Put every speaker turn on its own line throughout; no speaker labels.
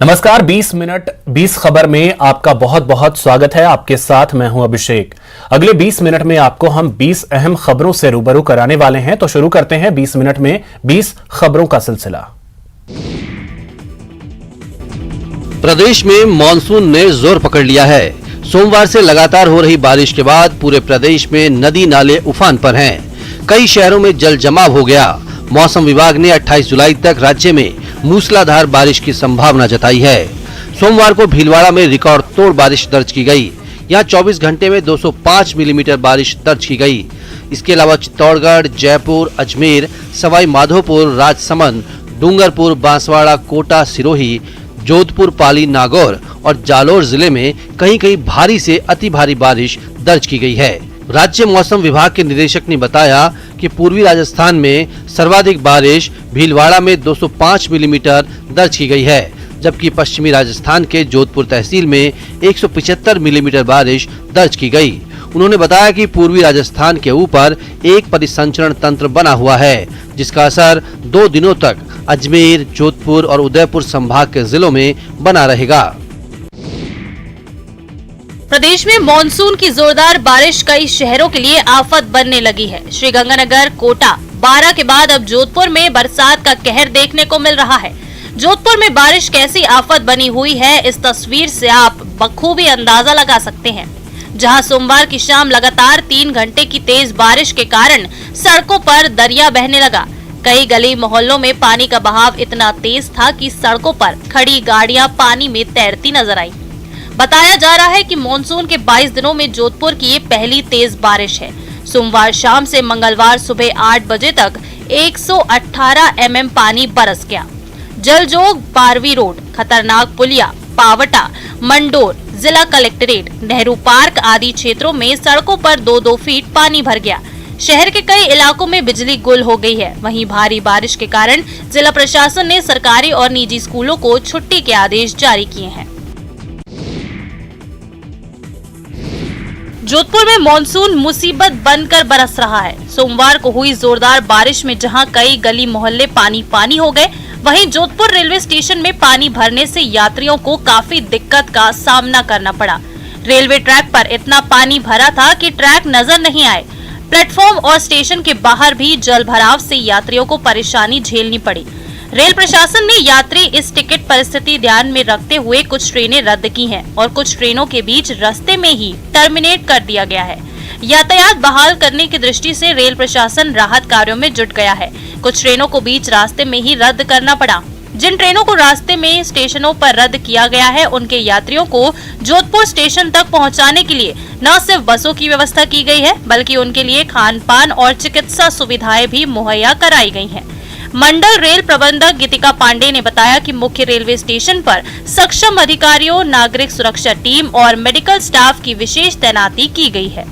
नमस्कार, 20 मिनट 20 खबर में आपका बहुत बहुत स्वागत है। आपके साथ मैं हूं अभिषेक। अगले 20 मिनट में आपको हम 20 अहम खबरों से रूबरू कराने वाले हैं। तो शुरू करते हैं 20 मिनट में 20 खबरों का सिलसिला।
प्रदेश में मानसून ने जोर पकड़ लिया है। सोमवार से लगातार हो रही बारिश के बाद पूरे प्रदेश में नदी नाले उफान पर हैं। कई शहरों में जल जमाव हो गया। मौसम विभाग ने 28 जुलाई तक राज्य में मूसलाधार बारिश की संभावना जताई है। सोमवार को भीलवाड़ा में रिकॉर्ड तोड़ बारिश दर्ज की गई। यहां 24 घंटे में 205 मिलीमीटर बारिश दर्ज की गई। इसके अलावा चित्तौड़गढ़, जयपुर, अजमेर, सवाई माधोपुर, राजसमंद, डूंगरपुर, बांसवाड़ा, कोटा, सिरोही, जोधपुर, पाली, नागौर और जालोर जिले में कहीं कहीं भारी से अति भारी बारिश दर्ज की गई है। राज्य मौसम विभाग के निदेशक ने बताया कि पूर्वी राजस्थान में सर्वाधिक बारिश भीलवाड़ा में 205 मिलीमीटर दर्ज की गई है, जबकि पश्चिमी राजस्थान के जोधपुर तहसील में 175 मिलीमीटर बारिश दर्ज की गई। उन्होंने बताया कि पूर्वी राजस्थान के ऊपर एक परिसंचरण तंत्र बना हुआ है, जिसका असर 2 दिनों तक अजमेर, जोधपुर और उदयपुर संभाग के जिलों में बना रहेगा।
प्रदेश में मानसून की जोरदार बारिश कई शहरों के लिए आफत बनने लगी है। श्रीगंगानगर, कोटा, 12 के बाद अब जोधपुर में बरसात का कहर देखने को मिल रहा है। जोधपुर में बारिश कैसी आफत बनी हुई है, इस तस्वीर से आप बखूबी अंदाजा लगा सकते हैं। जहां सोमवार की शाम लगातार 3 घंटे की तेज बारिश के कारण सड़कों पर दरिया बहने लगा। कई गली मोहल्लों में पानी का बहाव इतना तेज था कि सड़कों पर खड़ी गाड़ियां पानी में तैरती नजर आई। बताया जा रहा है कि मानसून के 22 दिनों में जोधपुर की ये पहली तेज बारिश है। सोमवार शाम से मंगलवार सुबह 8 बजे तक 118 mm पानी बरस गया। जलजोग, पारवी रोड, खतरनाक पुलिया, पावटा, मंडोर, जिला कलेक्ट्रेट, नेहरू पार्क आदि क्षेत्रों में सड़कों पर 2-2 फीट पानी भर गया। शहर के कई इलाकों में बिजली गुल हो गई है। वहीं भारी बारिश के कारण जिला प्रशासन ने सरकारी और निजी स्कूलों को छुट्टी के आदेश जारी किए हैं। जोधपुर में मानसून मुसीबत बनकर बरस रहा है। सोमवार को हुई जोरदार बारिश में जहां कई गली मोहल्ले पानी पानी हो गए, वहीं जोधपुर रेलवे स्टेशन में पानी भरने से यात्रियों को काफी दिक्कत का सामना करना पड़ा। रेलवे ट्रैक पर इतना पानी भरा था कि ट्रैक नजर नहीं आए। प्लेटफॉर्म और स्टेशन के बाहर भी जल भराव से यात्रियों को परेशानी झेलनी पड़ी। रेल प्रशासन ने यात्री इस टिकट परिस्थिति ध्यान में रखते हुए कुछ ट्रेनें रद्द की हैं और कुछ ट्रेनों के बीच रास्ते में ही टर्मिनेट कर दिया गया है। यातायात बहाल करने की दृष्टि से रेल प्रशासन राहत कार्यों में जुट गया है। कुछ ट्रेनों को बीच रास्ते में ही रद्द करना पड़ा। जिन ट्रेनों को रास्ते में स्टेशनों पर रद्द किया गया है, उनके यात्रियों को जोधपुर स्टेशन तक पहुंचाने के लिए न सिर्फ बसों की व्यवस्था की गई है, बल्कि उनके लिए खान पान और चिकित्सा सुविधाएं भी मुहैया कराई गई हैं। मंडल रेल प्रबंधक गीतिका पांडे ने बताया कि मुख्य रेलवे स्टेशन पर सक्षम अधिकारियों, नागरिक सुरक्षा टीम और मेडिकल स्टाफ की विशेष तैनाती की गई है।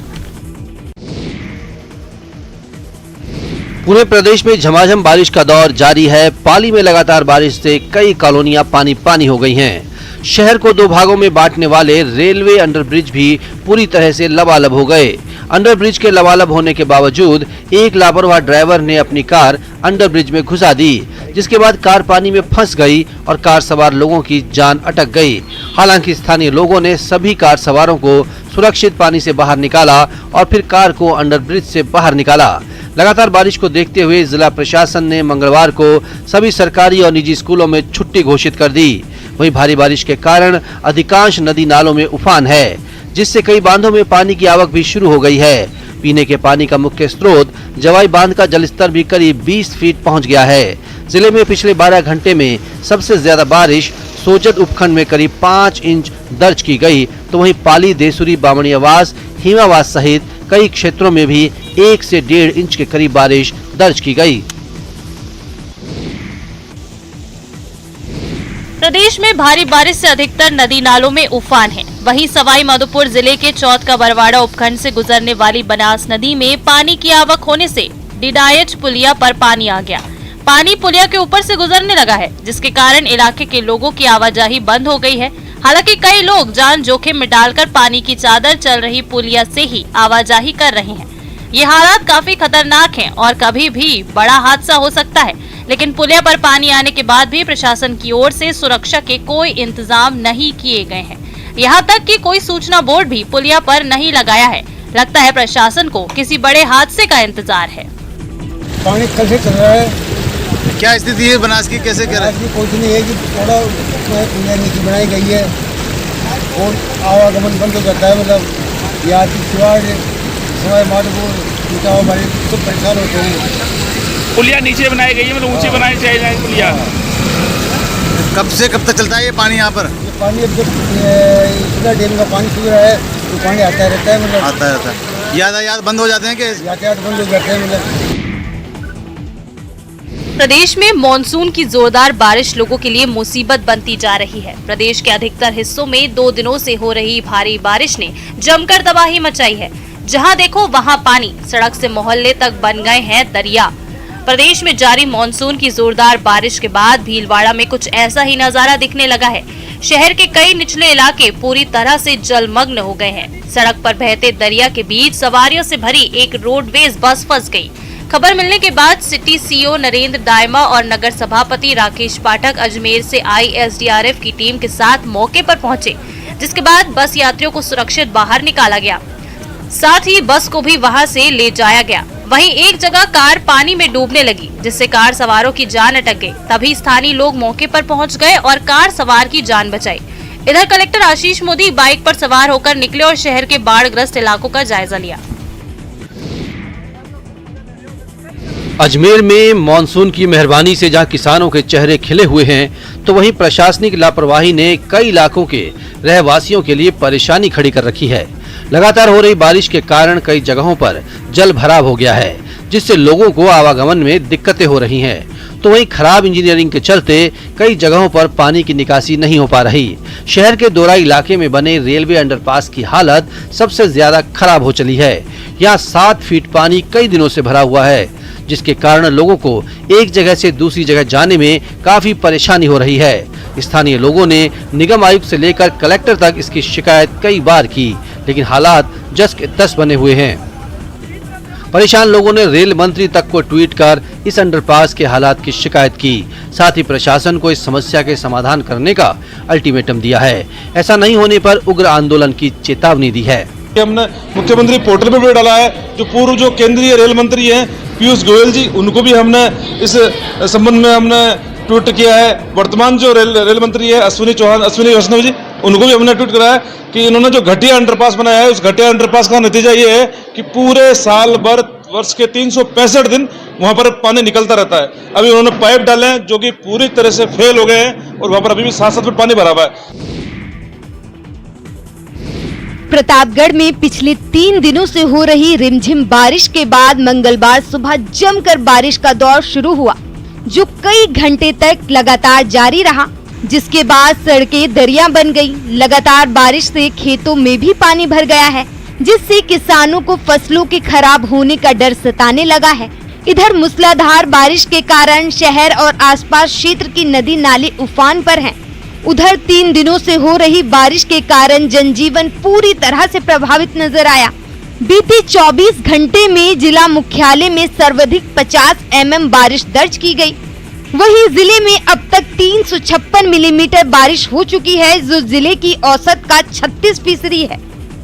पूरे प्रदेश में झमाझम बारिश का दौर जारी है। पाली में लगातार बारिश से कई कॉलोनियां पानी पानी हो गई हैं। शहर को 2 भागों में बांटने वाले रेलवे अंडरब्रिज भी पूरी तरह से लबालब हो गए। अंडरब्रिज के लबालब होने के बावजूद एक लापरवाह ड्राइवर ने अपनी कार अंडरब्रिज में घुसा दी, जिसके बाद कार पानी में फंस गई और कार सवार लोगों की जान अटक गई। हालांकि स्थानीय लोगों ने सभी कार सवारों को सुरक्षित पानी से बाहर निकाला और फिर कार को अंडरब्रिज से बाहर निकाला। लगातार बारिश को देखते हुए जिला प्रशासन ने मंगलवार को सभी सरकारी और निजी स्कूलों में छुट्टी घोषित कर दी। वहीं भारी बारिश के कारण अधिकांश नदी नालों में उफान है, जिससे कई बांधों में पानी की आवक भी शुरू हो गई है। पीने के पानी का मुख्य स्रोत जवाई बांध का जलस्तर भी करीब 20 फीट पहुंच गया है। जिले में पिछले 12 घंटे में सबसे ज्यादा बारिश सोजत उपखंड में करीब 5 इंच दर्ज की गई, तो वहीं पाली, देसुरी, बामणियावास, हिमावास सहित कई क्षेत्रों में भी 1 से 1.5 इंच के करीब बारिश दर्ज की गई।
प्रदेश में भारी बारिश से अधिकतर नदी नालों में उफान है। वहीं सवाई माधोपुर जिले के चौथ का बरवाड़ा उपखंड से गुजरने वाली बनास नदी में पानी की आवक होने से डिडायच पुलिया पर पानी आ गया। पानी पुलिया के ऊपर से गुजरने लगा है, जिसके कारण इलाके के लोगों की आवाजाही बंद हो गई है। हालांकि कई लोग जान जोखिम में डालकर पानी की चादर चल रही पुलिया से ही आवाजाही कर रहे हैं। ये हालात काफी खतरनाक हैं और कभी भी बड़ा हादसा हो सकता है। लेकिन पुलिया पर पानी आने के बाद भी प्रशासन की ओर से सुरक्षा के कोई इंतजाम नहीं किए गए हैं। यहाँ तक कि कोई सूचना बोर्ड भी पुलिया पर नहीं लगाया है। लगता है प्रशासन को किसी बड़े हादसे का इंतजार है।
पानी कल से चल रहा है।
क्या स्थिति है बनास की, कैसे करें?
कुछ नहीं है कि थोड़ा पुलिया नीचे बनाई गई है और आवागमन बंद हो जाता है। मतलब यहाँ की सवाई माधोपुर हमारे सब परेशान होते हैं।
पुलिया नीचे बनाई गई है, मतलब ऊंची बनाई चाहिए पुलिया।
कब से कब तक चलता है ये पानी यहाँ पर?
ये पानी अब जब सुधा डैम का पानी सूख रहा है तो पानी आता रहता है। मतलब
आता रहता है। यातायात बंद हो जाते हैं कि
यातायात बंद हो जाते हैं। मतलब
प्रदेश में मॉनसून की जोरदार बारिश लोगों के लिए मुसीबत बनती जा रही है। प्रदेश के अधिकतर हिस्सों में 2 दिनों से हो रही भारी बारिश ने जमकर तबाही मचाई है। जहां देखो वहां पानी, सड़क से मोहल्ले तक बन गए हैं दरिया। प्रदेश में जारी मॉनसून की जोरदार बारिश के बाद भीलवाड़ा में कुछ ऐसा ही नजारा दिखने लगा है। शहर के कई निचले इलाके पूरी तरह से जलमग्न हो गए हैं। सड़क पर बहते दरिया के बीच सवारियों से भरी एक रोडवेज बस फंस गई। खबर मिलने के बाद सिटी सीओ नरेंद्र दायमा और नगर सभापति राकेश पाठक अजमेर से आई एसडीआरएफ की टीम के साथ मौके पर पहुंचे, जिसके बाद बस यात्रियों को सुरक्षित बाहर निकाला गया। साथ ही बस को भी वहां से ले जाया गया। वहीं एक जगह कार पानी में डूबने लगी, जिससे कार सवारों की जान अटक गई। तभी स्थानीय लोग मौके पर पहुंच गए और कार सवार की जान बचाई। इधर कलेक्टर आशीष मोदी बाइक पर सवार होकर निकले और शहर के बाढ़ग्रस्त इलाकों का जायजा लिया।
अजमेर में मॉनसून की मेहरबानी से जहां किसानों के चेहरे खिले हुए हैं, तो वहीं प्रशासनिक लापरवाही ने कई इलाकों के रहवासियों के लिए परेशानी खड़ी कर रखी है। लगातार हो रही बारिश के कारण कई जगहों पर जल भराव हो गया है, जिससे लोगों को आवागमन में दिक्कतें हो रही हैं। तो वहीं खराब इंजीनियरिंग के चलते कई जगहों पर पानी की निकासी नहीं हो पा रही। शहर के दोराई इलाके में बने रेलवे अंडरपास की हालत सबसे ज्यादा खराब हो चली है। यहाँ 7 फीट पानी कई दिनों से भरा हुआ है, जिसके कारण लोगों को एक जगह से दूसरी जगह जाने में काफी परेशानी हो रही है। स्थानीय लोगों ने निगम आयुक्त से लेकर कलेक्टर तक इसकी शिकायत कई बार की, लेकिन हालात जस के तस बने हुए हैं। परेशान लोगों ने रेल मंत्री तक को ट्वीट कर इस अंडरपास के हालात की शिकायत की। साथ ही प्रशासन को इस समस्या के समाधान करने का अल्टीमेटम दिया है। ऐसा नहीं होने पर उग्र आंदोलन की चेतावनी दी है।
हमने मुख्यमंत्री पोर्टल पर भी डाला है। जो पूर्व जो केंद्रीय रेल मंत्री हैं पीयूष गोयल जी, उनको भी हमने इस संबंध में हमने ट्वीट किया है। वर्तमान जो रेल मंत्री है अश्विनी वैष्णव जी, उनको भी हमने ट्वीट करा है कि इन्होंने जो घटिया अंडरपास बनाया है, उस घटिया अंडरपास का नतीजा ये है कि पूरे साल भर वर्ष के 365 दिन वहां पर पानी निकलता रहता है। अभी उन्होंने पाइप डाले हैं जो कि पूरी तरह से फेल हो गए हैं और वहां पर अभी भी 7-7 फुट पानी भरा हुआ है।
प्रतापगढ़ में पिछले 3 दिनों से हो रही रिमझिम बारिश के बाद मंगलवार सुबह जमकर बारिश का दौर शुरू हुआ, जो कई घंटे तक लगातार जारी रहा, जिसके बाद सड़कें दरिया बन गई। लगातार बारिश से खेतों में भी पानी भर गया है, जिससे किसानों को फसलों के खराब होने का डर सताने लगा है। इधर मूसलाधार बारिश के कारण शहर और आसपास क्षेत्र की नदी नाले उफान पर हैं। उधर 3 दिनों से हो रही बारिश के कारण जनजीवन पूरी तरह से प्रभावित नजर आया। बीते 24 घंटे में जिला मुख्यालय में सर्वाधिक 50 mm बारिश दर्ज की गई। वहीं जिले में अब तक 356 मिलीमीटर बारिश हो चुकी है, जो जिले की औसत का 36% है।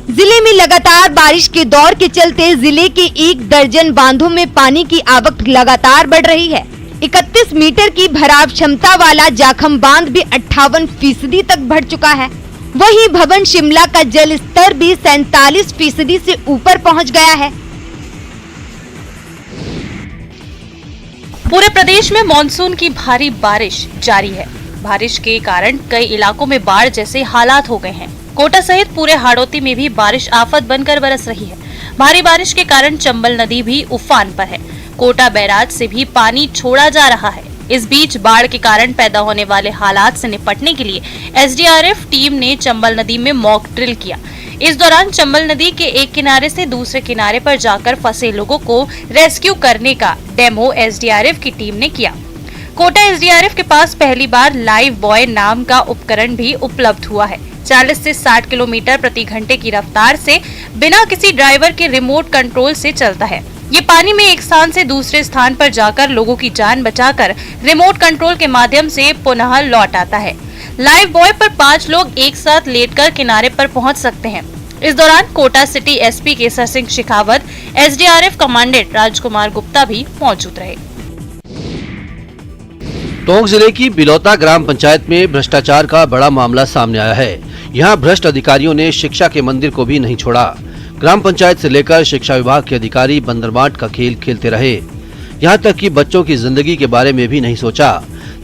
जिले में लगातार बारिश के दौर के चलते जिले के 1 दर्जन बांधों में पानी की आवक लगातार बढ़ रही है। 31 मीटर की भराव क्षमता वाला जाखम बांध भी 58% तक बढ़ चुका है। वहीं भवन शिमला का जल स्तर भी 47% से ऊपर पहुंच गया है।
पूरे प्रदेश में मॉनसून की भारी बारिश जारी है। बारिश के कारण कई इलाकों में बाढ़ जैसे हालात हो गए हैं। कोटा सहित पूरे हाड़ौती में भी बारिश आफत बनकर बरस रही है। भारी बारिश के कारण चंबल नदी भी उफान पर है। कोटा बैराज से भी पानी छोड़ा जा रहा है। इस बीच बाढ़ के कारण पैदा होने वाले हालात से निपटने के लिए एसडीआरएफ टीम ने चंबल नदी में मॉक ड्रिल किया। इस दौरान चंबल नदी के एक किनारे से दूसरे किनारे पर जाकर फंसे लोगों को रेस्क्यू करने का डेमो एसडीआरएफ की टीम ने किया। कोटा एसडीआरएफ के पास पहली बार लाइव बॉय नाम का उपकरण भी उपलब्ध हुआ है, 40 से 60 किलोमीटर प्रति घंटे की रफ्तार से बिना किसी ड्राइवर के रिमोट कंट्रोल से चलता है। ये पानी में एक स्थान से दूसरे स्थान पर जाकर लोगों की जान बचाकर रिमोट कंट्रोल के माध्यम से पुनः लौट आता है। लाइफ बॉय पर 5 लोग एक साथ लेटकर किनारे पर पहुंच सकते हैं। इस दौरान Kota city SP Kesar Singh Shekhawat, SDRF commandant Rajkumar Gupta भी मौजूद रहे।
टोंक जिले की बिलौता ग्राम पंचायत में भ्रष्टाचार का बड़ा मामला सामने आया है। यहाँ भ्रष्ट अधिकारियों ने शिक्षा के मंदिर को भी नहीं छोड़ा। ग्राम पंचायत से लेकर शिक्षा विभाग के अधिकारी बंदरबाट का खेल खेलते रहे। यहाँ तक कि बच्चों की जिंदगी के बारे में भी नहीं सोचा।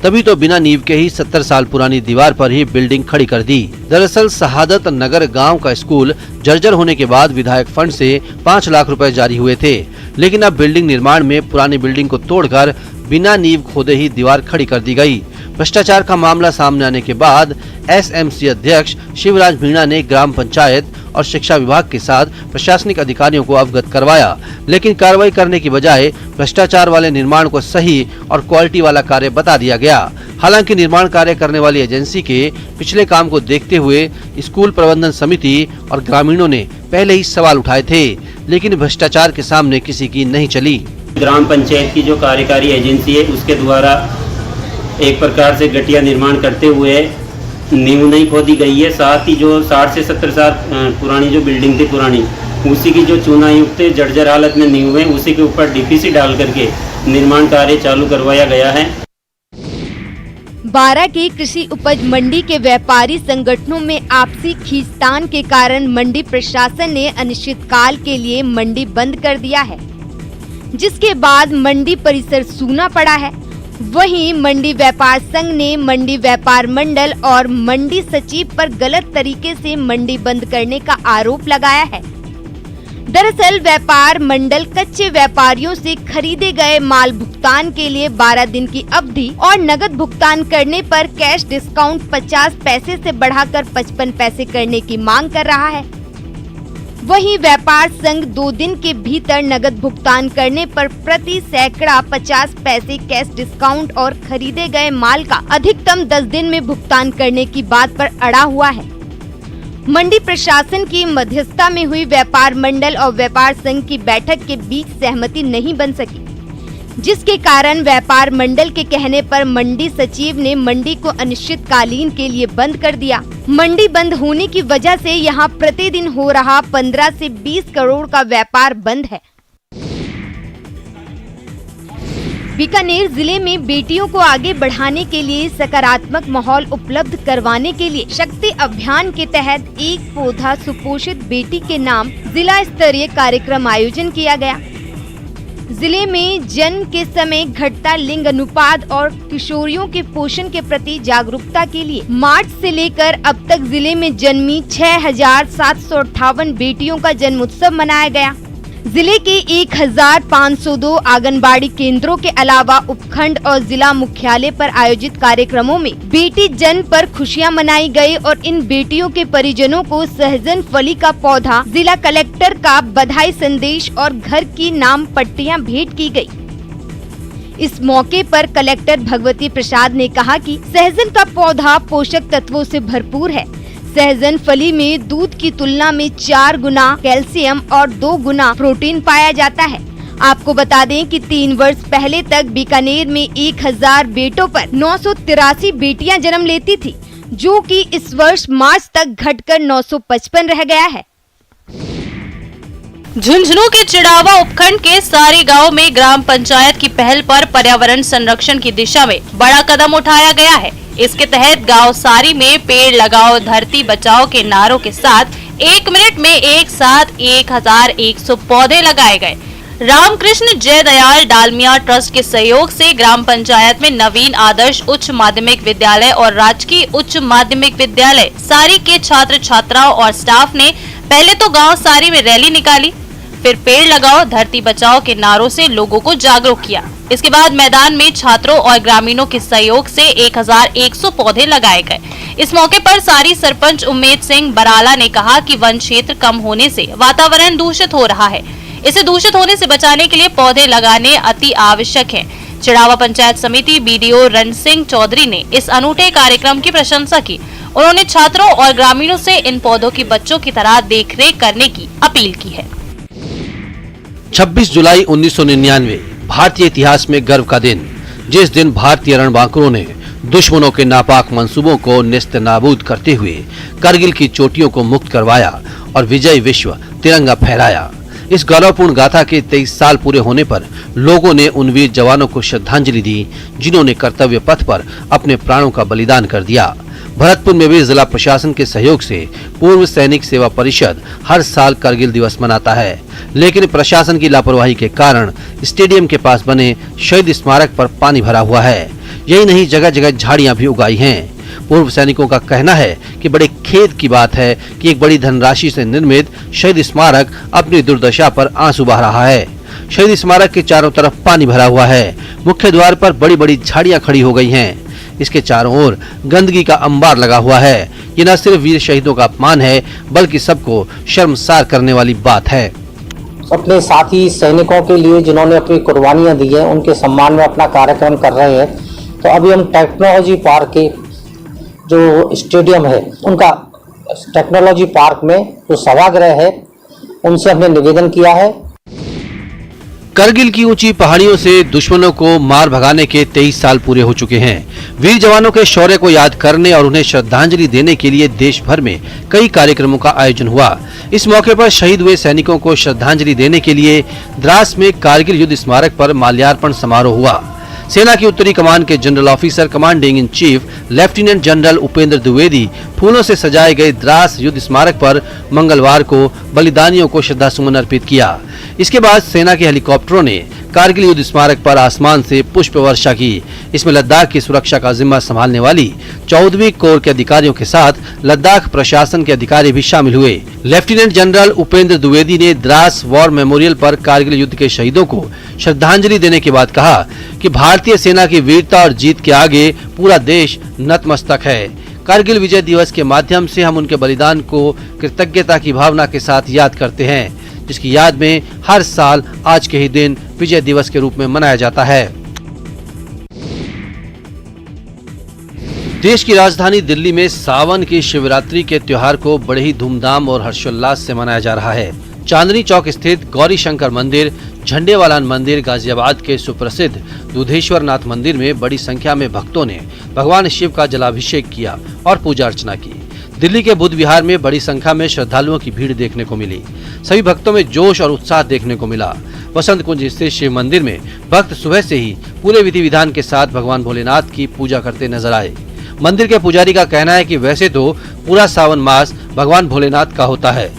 तभी तो बिना नींव के ही 70 साल पुरानी दीवार पर ही बिल्डिंग खड़ी कर दी। दरअसल शहादत नगर गांव का स्कूल जर्जर होने के बाद विधायक फंड से 5 लाख रुपए जारी हुए थे, लेकिन अब बिल्डिंग निर्माण में पुरानी बिल्डिंग को तोड़कर बिना नींव खोदे ही दीवार खड़ी कर दी गई। भ्रष्टाचार का मामला सामने आने के बाद एसएमसी अध्यक्ष शिवराज मीणा ने ग्राम पंचायत और शिक्षा विभाग के साथ प्रशासनिक अधिकारियों को अवगत करवाया, लेकिन कार्रवाई करने की बजाय भ्रष्टाचार वाले निर्माण को सही और क्वालिटी वाला कार्य बता दिया गया। हालांकि निर्माण कार्य करने वाली एजेंसी के पिछले काम को देखते हुए स्कूल प्रबंधन समिति और ग्रामीणों ने पहले ही सवाल उठाए थे, लेकिन भ्रष्टाचार के सामने किसी की नहीं चली।
ग्राम पंचायत की जो कार्यकारी एजेंसी है उसके द्वारा एक प्रकार से घटिया निर्माण करते हुए नींव नहीं खोदी गई है। साथ ही जो 60 से 70 साल पुरानी जो बिल्डिंग थी पुरानी, उसी की जो चूना युक्त जर्जर हालत में नींव है, उसी के ऊपर डीपीसी डाल करके निर्माण कार्य चालू करवाया गया है।
बारा की कृषि उपज मंडी के व्यापारी संगठनों में आपसी खींचतान के कारण मंडी प्रशासन ने अनिश्चितकाल के लिए मंडी बंद कर दिया है, जिसके बाद मंडी परिसर सूना पड़ा है। वहीं मंडी व्यापार संघ ने मंडी व्यापार मंडल और मंडी सचिव पर गलत तरीके से मंडी बंद करने का आरोप लगाया है। दरअसल व्यापार मंडल कच्चे व्यापारियों से खरीदे गए माल भुगतान के लिए 12 दिन की अवधि और नगद भुगतान करने पर कैश डिस्काउंट 50 पैसे से बढ़ाकर 55 पैसे करने की मांग कर रहा है। वहीं व्यापार संघ 2 दिन के भीतर नगद भुगतान करने पर प्रति सैकड़ा 50 पैसे कैश डिस्काउंट और खरीदे गए माल का अधिकतम 10 दिन में भुगतान करने की बात पर अड़ा हुआ है। मंडी प्रशासन की मध्यस्थता में हुई व्यापार मंडल और व्यापार संघ की बैठक के बीच सहमति नहीं बन सकी, जिसके कारण व्यापार मंडल के कहने पर मंडी सचिव ने मंडी को अनिश्चितकालीन के लिए बंद कर दिया। मंडी बंद होने की वजह से यहां प्रतिदिन हो रहा 15 से 20 करोड़ का व्यापार बंद है। बीकानेर जिले में बेटियों को आगे बढ़ाने के लिए सकारात्मक माहौल उपलब्ध करवाने के लिए शक्ति अभियान के तहत एक पौधा सुपोषित बेटी के नाम जिला स्तरीय कार्यक्रम आयोजन किया गया। जिले में जन्म के समय घटता लिंग अनुपात और किशोरियों के पोषण के प्रति जागरूकता के लिए मार्च से लेकर अब तक जिले में जन्मी 6,758 बेटियों का जन्मोत्सव मनाया गया। जिले के 1,502 आंगनबाड़ी केंद्रों के अलावा उपखंड और जिला मुख्यालय पर आयोजित कार्यक्रमों में बेटी जन्म पर खुशियां मनाई गई और इन बेटियों के परिजनों को सहजन फली का पौधा, जिला कलेक्टर का बधाई संदेश और घर की नाम पट्टियां भेंट की गई। इस मौके पर कलेक्टर भगवती प्रसाद ने कहा कि सहजन का पौधा पोषक तत्वों से भरपूर है। सहजन फली में दूध की तुलना में 4 गुना कैल्शियम और 2 गुना प्रोटीन पाया जाता है। आपको बता दें कि 3 वर्ष पहले तक बीकानेर में 1000 बेटों पर 983 बेटियां जन्म लेती थी, जो कि इस वर्ष मार्च तक घटकर 955 रह गया है।
झुंझुनू के चिड़ावा उपखंड के सारे गांव में ग्राम पंचायत की पहल पर पर्यावरण संरक्षण की दिशा में बड़ा कदम उठाया गया है। इसके तहत गांव सारी में पेड़ लगाओ धरती बचाओ के नारों के साथ 1 मिनट में एक साथ 1100 पौधे लगाए गए। रामकृष्ण जय दयाल डालमिया ट्रस्ट के सहयोग से ग्राम पंचायत में नवीन आदर्श उच्च माध्यमिक विद्यालय और राजकीय उच्च माध्यमिक विद्यालय सारी के छात्र छात्राओं और स्टाफ ने पहले तो गांव सारी में रैली निकाली, फिर पेड़ लगाओ धरती बचाओ के नारों से लोगों को जागरूक किया। इसके बाद मैदान में छात्रों और ग्रामीणों के सहयोग से 1100 पौधे लगाए गए। इस मौके पर सारी सरपंच उम्मेद सिंह बराला ने कहा कि वन क्षेत्र कम होने से वातावरण दूषित हो रहा है। इसे दूषित होने से बचाने के लिए पौधे लगाने अति आवश्यक है। चिड़ावा पंचायत समिति बीडीओ रण सिंह चौधरी ने इस अनूठे कार्यक्रम की प्रशंसा की। उन्होंने छात्रों और ग्रामीणों से इन पौधों की बच्चों की तरह देखरेख करने की अपील की है।
26 जुलाई 1999 भारतीय इतिहास में गर्व का दिन, जिस दिन भारतीय रणबांकुरों ने दुश्मनों के नापाक मंसूबों को नेस्तनाबूद करते हुए करगिल की चोटियों को मुक्त करवाया और विजय विश्व तिरंगा फहराया। इस गौरवपूर्ण गाथा के 23 साल पूरे होने पर लोगों ने उन वीर जवानों को श्रद्धांजलि दी जिन्होंने कर्तव्य पथ पर अपने प्राणों का बलिदान कर दिया। भरतपुर में भी जिला प्रशासन के सहयोग से पूर्व सैनिक सेवा परिषद हर साल करगिल दिवस मनाता है, लेकिन प्रशासन की लापरवाही के कारण स्टेडियम के पास बने शहीद स्मारक पर पानी भरा हुआ है। यही नहीं, जगह जगह झाड़ियां भी उगाई हैं। पूर्व सैनिकों का कहना है कि बड़े खेद की बात है कि एक बड़ी धनराशि से निर्मित शहीद स्मारक अपनी दुर्दशा पर आंसू बहा रहा है। शहीद स्मारक के चारों तरफ पानी भरा हुआ है। मुख्य द्वार पर बड़ी बड़ी झाड़ियां खड़ी हो गई हैं। इसके चारों ओर गंदगी का अंबार लगा हुआ है। ये न सिर्फ वीर शहीदों का अपमान है, बल्कि सबको शर्मसार करने वाली बात है।
अपने साथी सैनिकों के लिए जिन्होंने अपनी कुर्बानियां दी हैं, उनके सम्मान में अपना कार्यक्रम कर रहे हैं। तो अभी हम टेक्नोलॉजी पार्क के जो स्टेडियम है, उनका टेक्नोलॉजी पार्क में जो सभागृह है, उनसे हमने निवेदन किया है।
करगिल की ऊंची पहाड़ियों से दुश्मनों को मार भगाने के 23 साल पूरे हो चुके हैं। वीर जवानों के शौर्य को याद करने और उन्हें श्रद्धांजलि देने के लिए देश भर में कई कार्यक्रमों का आयोजन हुआ। इस मौके पर शहीद हुए सैनिकों को श्रद्धांजलि देने के लिए द्रास में कारगिल युद्ध स्मारक पर माल्यार्पण समारोह हुआ। सेना की उत्तरी कमान के general officer commanding in chief lieutenant general Upendra Dwivedi फूलों से सजाए गए द्रास युद्ध स्मारक पर मंगलवार को बलिदानियों को श्रद्धासुमन अर्पित किया। इसके बाद सेना के हेलीकॉप्टरों ने कारगिल युद्ध स्मारक पर आसमान से पुष्प वर्षा की। इसमें लद्दाख की सुरक्षा का जिम्मा संभालने वाली 14वीं कोर के अधिकारियों के साथ लद्दाख प्रशासन के अधिकारी भी शामिल हुए। लेफ्टिनेंट जनरल उपेंद्र द्विवेदी ने द्रास वॉर मेमोरियल पर कारगिल युद्ध के शहीदों को श्रद्धांजलि देने के बाद कहा कि भारतीय सेना की वीरता और जीत के आगे पूरा देश नतमस्तक है। कारगिल विजय दिवस के माध्यम से हम उनके बलिदान को कृतज्ञता की भावना के साथ याद करते हैं, जिसकी याद में हर साल आज के ही दिन विजय दिवस के रूप में मनाया जाता है। देश की राजधानी दिल्ली में सावन की शिवरात्रि के त्योहार को बड़े ही धूमधाम और हर्षोल्लास से मनाया जा रहा है। चांदनी चौक स्थित गौरी शंकर मंदिर, झंडेवालान मंदिर, गाजियाबाद के सुप्रसिद्ध दूधेश्वर नाथ मंदिर में बड़ी संख्या में भक्तों ने भगवान शिव का जलाभिषेक किया और पूजा अर्चना की। दिल्ली के बुद्ध विहार में बड़ी संख्या में श्रद्धालुओं की भीड़ देखने को मिली। सभी भक्तों में जोश और उत्साह देखने को मिला। वसंत कुंज स्थित शिव मंदिर में भक्त सुबह से ही पूरे विधि विधान के साथ भगवान भोलेनाथ की पूजा करते नजर आए। मंदिर के पुजारी का कहना है कि वैसे तो पूरा सावन मास भगवान भोलेनाथ का होता है,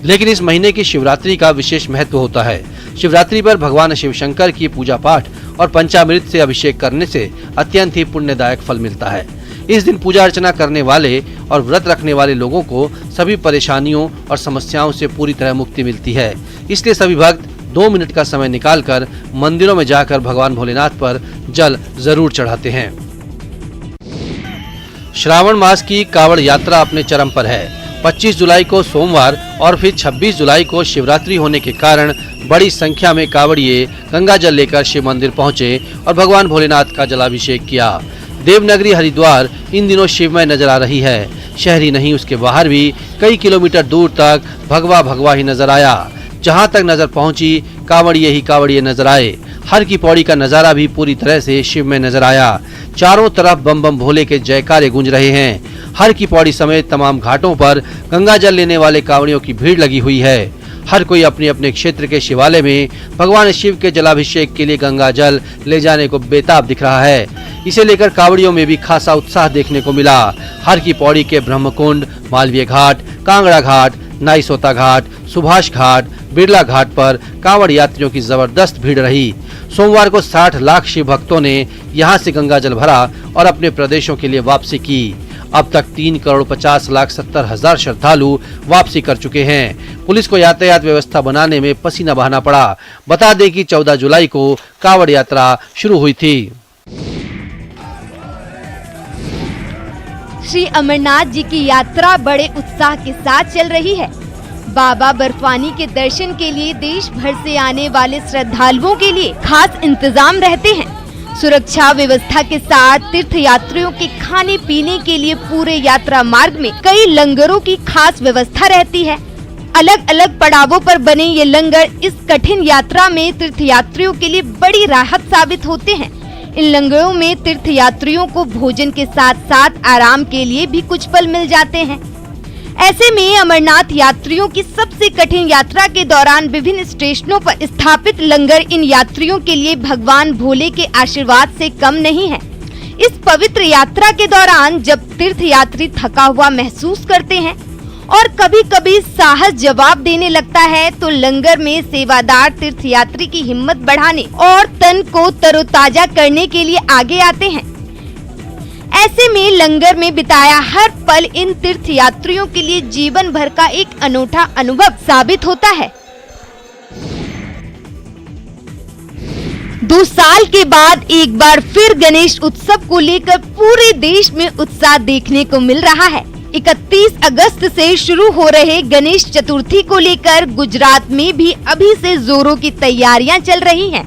लेकिन इस महीने की शिवरात्रि का विशेष महत्व होता है। शिवरात्रि पर भगवान शिव शंकर की पूजा पाठ और पंचामृत से अभिषेक करने से अत्यंत ही पुण्यदायक फल मिलता है। इस दिन पूजा अर्चना करने वाले और व्रत रखने वाले लोगों को सभी परेशानियों और समस्याओं से पूरी तरह मुक्ति मिलती है। इसलिए सभी भक्त 2 मिनट का समय निकालकर मंदिरों में जाकर भगवान भोलेनाथ पर जल जरूर चढ़ाते हैं। श्रावण मास की कावड़ यात्रा अपने चरम पर है। 25 जुलाई को सोमवार और फिर 26 जुलाई को शिवरात्रि होने के कारण बड़ी संख्या में कावड़िए गंगा जल लेकर शिव मंदिर पहुंचे और भगवान भोलेनाथ का जलाभिषेक किया। देवनगरी हरिद्वार इन दिनों शिवमय नजर आ रही है। शहरी नहीं, उसके बाहर भी कई किलोमीटर दूर तक भगवा भगवा ही नजर आया। जहां तक नजर पहुंची कावड़िए ही कावड़िए नजर आए। हर की पौड़ी का नजारा भी पूरी तरह से शिवमय नजर आया। चारों तरफ बम बम भोले के जयकारे गूंज रहे हैं। हर की पौड़ी समेत तमाम घाटों पर गंगा जल लेने वाले कांवड़ियों की भीड़ लगी हुई है। हर कोई अपने अपने क्षेत्र के शिवालय में भगवान शिव के जलाभिषेक के लिए गंगा जल ले जाने को बेताब दिख रहा है। इसे लेकर कांवड़ियों में भी खासा उत्साह देखने को मिला। हर की पौड़ी के ब्रह्मकुंड, मालवीय घाट, कांगड़ा घाट, नाईसोता घाट, सुभाष घाट, बिरला घाट पर कांवड़ यात्रियों की जबरदस्त भीड़ रही। सोमवार को 60 लाख शिव भक्तों ने यहां से गंगा जल भरा और अपने प्रदेशों के लिए वापसी की। अब तक 3,50,70,000 श्रद्धालु वापसी कर चुके हैं। पुलिस को यातायात व्यवस्था बनाने में पसीना बहाना पड़ा। बता दें कि 14 जुलाई को कांवड़ यात्रा शुरू हुई थी।
श्री अमरनाथ जी की यात्रा बड़े उत्साह के साथ चल रही है। बाबा बर्फानी के दर्शन के लिए देश भर से आने वाले श्रद्धालुओं के लिए खास इंतजाम रहते हैं। सुरक्षा व्यवस्था के साथ तीर्थयात्रियों के खाने पीने के लिए पूरे यात्रा मार्ग में कई लंगरों की खास व्यवस्था रहती है। अलग अलग पड़ावों पर बने ये लंगर इस कठिन यात्रा में तीर्थयात्रियों के लिए बड़ी राहत साबित होते हैं। इन लंगरों में तीर्थयात्रियों को भोजन के साथ साथ आराम के लिए भी कुछ पल मिल जाते हैं। ऐसे में अमरनाथ यात्रियों की सबसे कठिन यात्रा के दौरान विभिन्न स्टेशनों पर स्थापित लंगर इन यात्रियों के लिए भगवान भोले के आशीर्वाद से कम नहीं है। इस पवित्र यात्रा के दौरान जब तीर्थयात्री थका हुआ महसूस करते हैं और कभी कभी साहस जवाब देने लगता है तो लंगर में सेवादार तीर्थयात्री की हिम्मत बढ़ाने और तन को तरोताजा करने के लिए आगे आते हैं। ऐसे में लंगर में बिताया हर पल इन तीर्थयात्रियों के लिए जीवन भर का एक अनूठा अनुभव साबित होता है। 2 साल के बाद एक बार फिर गणेश उत्सव को लेकर पूरे देश में उत्साह देखने को मिल रहा है। 31 अगस्त से शुरू हो रहे गणेश चतुर्थी को लेकर गुजरात में भी अभी से जोरों की तैयारियां चल रही हैं।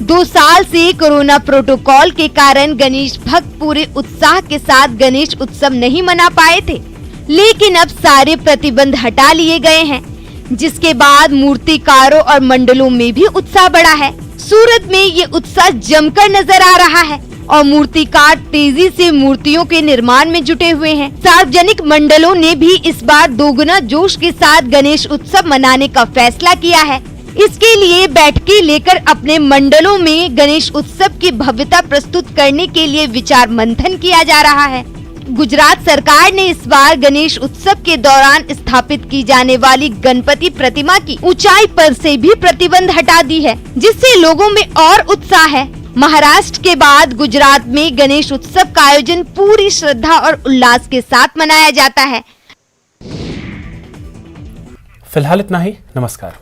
2 साल से कोरोना प्रोटोकॉल के कारण गणेश भक्त पूरे उत्साह के साथ गणेश उत्सव नहीं मना पाए थे, लेकिन अब सारे प्रतिबंध हटा लिए गए हैं, जिसके बाद मूर्तिकारों और मंडलों में भी उत्साह बढ़ा है। सूरत में ये उत्साह जमकर नजर आ रहा है और मूर्तिकार तेजी से मूर्तियों के निर्माण में जुटे हुए हैं। सार्वजनिक मंडलों ने भी इस बार दोगुना जोश के साथ गणेश उत्सव मनाने का फैसला किया है। इसके लिए बैठकें लेकर अपने मंडलों में गणेश उत्सव की भव्यता प्रस्तुत करने के लिए विचार मंथन किया जा रहा है। गुजरात सरकार ने इस बार गणेश उत्सव के दौरान स्थापित की जाने वाली गणपति प्रतिमा की ऊंचाई पर से भी प्रतिबंध हटा दी है, जिससे लोगों में और उत्साह है। महाराष्ट्र के बाद गुजरात में गणेश उत्सव का आयोजन पूरी श्रद्धा और उल्लास के साथ मनाया जाता है।
फिलहाल इतना ही। नमस्कार।